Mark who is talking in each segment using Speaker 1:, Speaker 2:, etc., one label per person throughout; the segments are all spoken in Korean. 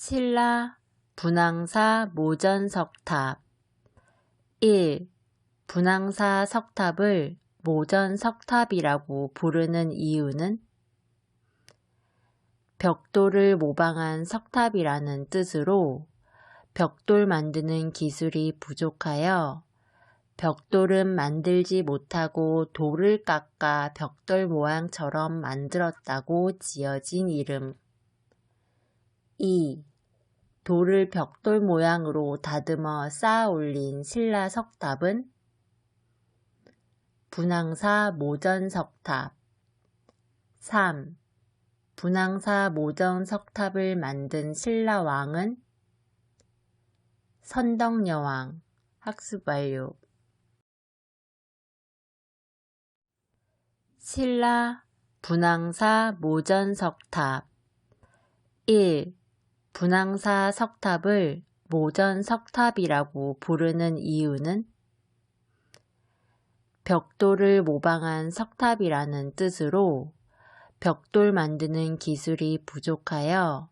Speaker 1: 신라 분황사 모전석탑 1. 분황사 석탑을 모전석탑이라고 부르는 이유는 벽돌을 모방한 석탑이라는 뜻으로 벽돌 만드는 기술이 부족하여 벽돌은 만들지 못하고 돌을 깎아 벽돌 모양처럼 만들었다고 지어진 이름. 2. 돌을 벽돌 모양으로 다듬어 쌓아 올린 신라 석탑은 분황사 모전석탑. 3. 분황사 모전석탑을 만든 신라 왕은 선덕여왕. 학습 완료. 신라 분황사 모전석탑 1. 분황사 석탑을 모전석탑이라고 부르는 이유는 벽돌을 모방한 석탑이라는 뜻으로 벽돌 만드는 기술이 부족하여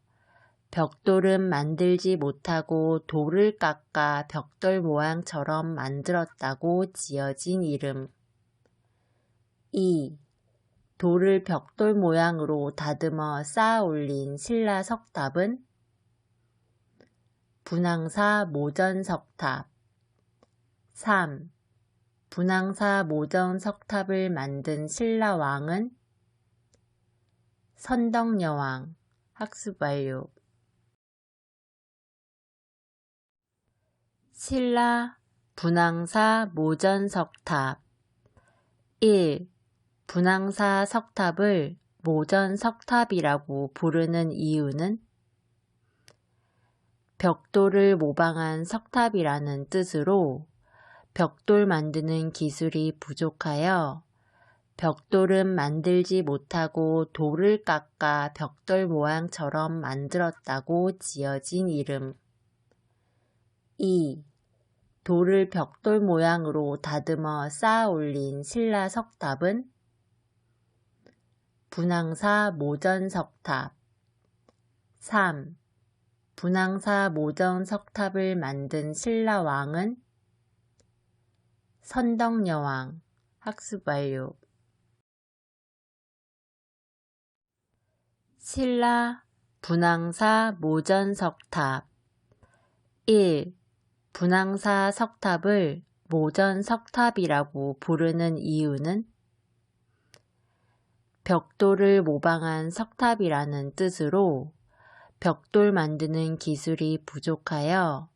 Speaker 1: 벽돌은 만들지 못하고 돌을 깎아 벽돌 모양처럼 만들었다고 지어진 이름. 2. 돌을 벽돌 모양으로 다듬어 쌓아 올린 신라 석탑은 분황사 모전석탑. 3. 분황사 모전석탑을 만든 신라 왕은 선덕여왕. 학습 완료. 신라 분황사 모전석탑 1. 분황사 석탑을 모전석탑이라고 부르는 이유는 벽돌을 모방한 석탑이라는 뜻으로 벽돌 만드는 기술이 부족하여 벽돌은 만들지 못하고 돌을 깎아 벽돌 모양처럼 만들었다고 지어진 이름. 2. 돌을 벽돌 모양으로 다듬어 쌓아 올린 신라 석탑은 분황사 모전석탑. 3. 분황사 모전석탑을 만든 신라 왕은 선덕여왕. 학습 완료. 신라 분황사 모전석탑 1. 분황사 석탑을 모전석탑이라고 부르는 이유는 벽돌을 모방한 석탑이라는 뜻으로 벽돌 만드는 기술이 부족하여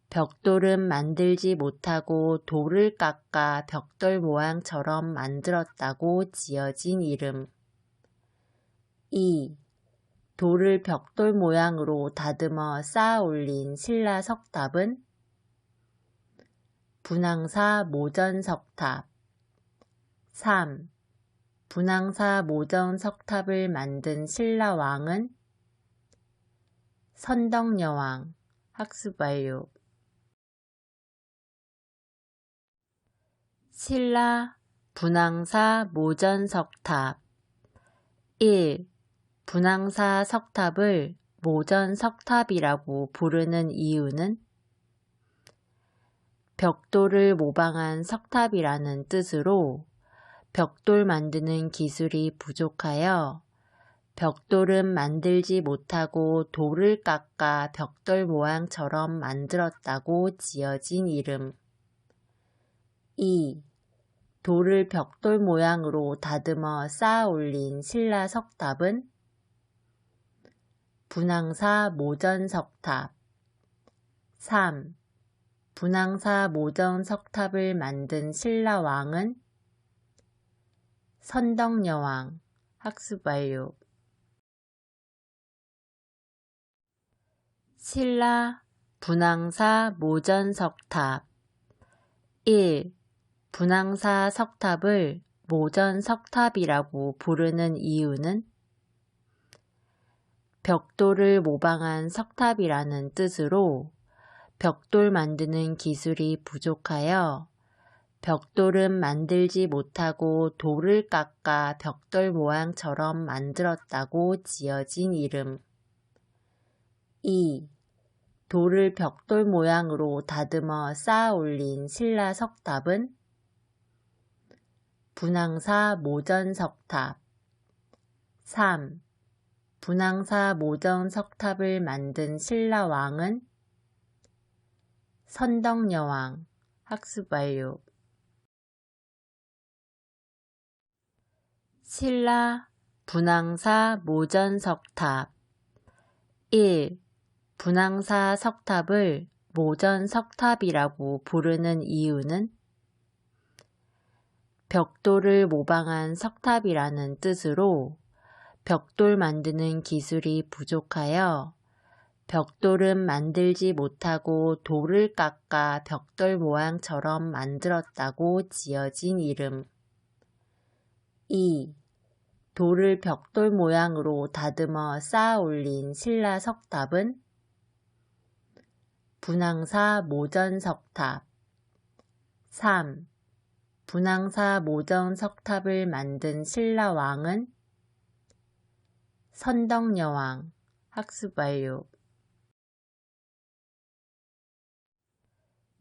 Speaker 1: 벽돌은 만들지 못하고 돌을 깎아 벽돌 모양처럼 만들었다고 지어진 이름. 2. 돌을 벽돌 모양으로 다듬어 쌓아 올린 신라 석탑은 분황사 모전석탑. 3. 분황사 모전석탑을 만든 신라 왕은 선덕여왕. 학습 완료. 신라 분황사 모전석탑 1. 분황사 석탑을 모전석탑이라고 부르는 이유는 벽돌을 모방한 석탑이라는 뜻으로 벽돌 만드는 기술이 부족하여 벽돌은 만들지 못하고 돌을 깎아 벽돌 모양처럼 만들었다고 지어진 이름. 2. 돌을 벽돌 모양으로 다듬어 쌓아 올린 신라 석탑은 분황사 모전석탑. 3. 분황사 모전석탑을 만든 신라 왕은 선덕여왕. 학습 완료. 신라 분황사 모전석탑 1. 분황사 석탑을 모전석탑이라고 부르는 이유는 벽돌을 모방한 석탑이라는 뜻으로 벽돌 만드는 기술이 부족하여 벽돌은 만들지 못하고 돌을 깎아 벽돌 모양처럼 만들었다고 지어진 이름. 2. 돌을 벽돌 모양으로 다듬어 쌓아 올린 신라 석탑은 분황사 모전 석탑. 3. 분황사 모전 석탑을 만든 신라 왕은 선덕여왕. 학습 완료. 신라 분황사 모전 석탑. 1. 분황사 석탑을 모전 석탑이라고 부르는 이유는 벽돌을 모방한 석탑이라는 뜻으로 벽돌 만드는 기술이 부족하여 벽돌은 만들지 못하고 돌을 깎아 벽돌 모양처럼 만들었다고 지어진 이름. 2. 돌을 벽돌 모양으로 다듬어 쌓아 올린 신라 석탑은 분황사 모전 석탑. 3. 분황사 모전 석탑을 만든 신라 왕은 선덕여왕. 학습 완료.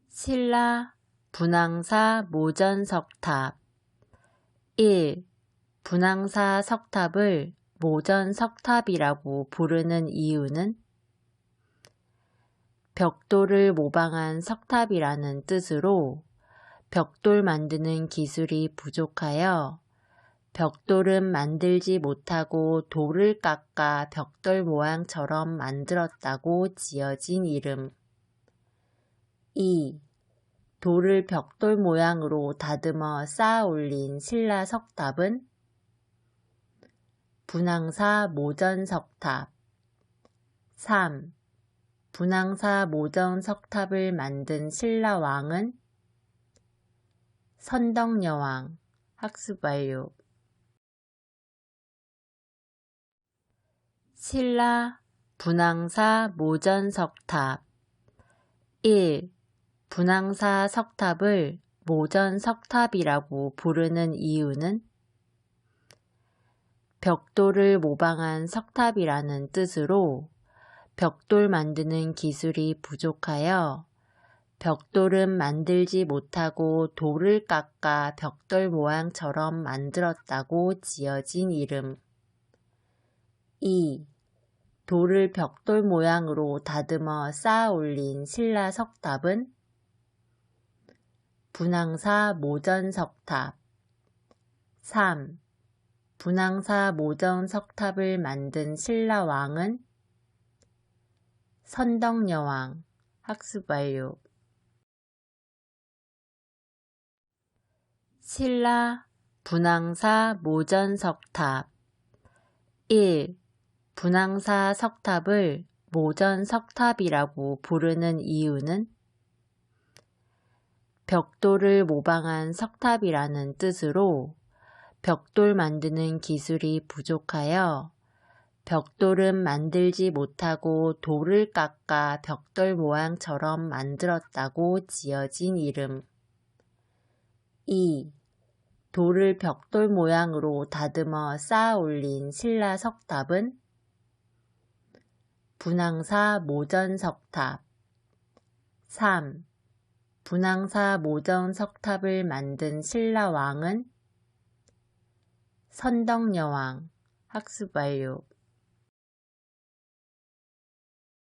Speaker 1: 신라 분황사 모전 석탑. 1. 분황사 석탑을 모전 석탑이라고 부르는 이유는 벽돌을 모방한 석탑이라는 뜻으로 벽돌 만드는 기술이 부족하여 벽돌은 만들지 못하고 돌을 깎아 벽돌 모양처럼 만들었다고 지어진 이름. 2. 돌을 벽돌 모양으로 다듬어 쌓아 올린 신라 석탑은 분황사 모전 석탑. 3. 분황사 모전 석탑을 만든 신라 왕은 선덕여왕. 학습 완료. 신라 분황사 모전 석탑. 1. 분황사 석탑을 모전 석탑이라고 부르는 이유는 벽돌을 모방한 석탑이라는 뜻으로 벽돌 만드는 기술이 부족하여 벽돌은 만들지 못하고 돌을 깎아 벽돌 모양처럼 만들었다고 지어진 이름. 2. 돌을 벽돌 모양으로 다듬어 쌓아 올린 신라 석탑은 분황사 모전 석탑. 3. 분황사 모전 석탑을 만든 신라 왕은 선덕여왕. 학습 완료. 신라 분황사 모전 석탑. 1. 분황사 석탑을 모전 석탑이라고 부르는 이유는 벽돌을 모방한 석탑이라는 뜻으로 벽돌 만드는 기술이 부족하여 벽돌은 만들지 못하고 돌을 깎아 벽돌 모양처럼 만들었다고 지어진 이름. 2. 돌을 벽돌 모양으로 다듬어 쌓아 올린 신라 석탑은 분황사 모전 석탑. 3. 분황사 모전 석탑을 만든 신라 왕은 선덕여왕. 학습 완료.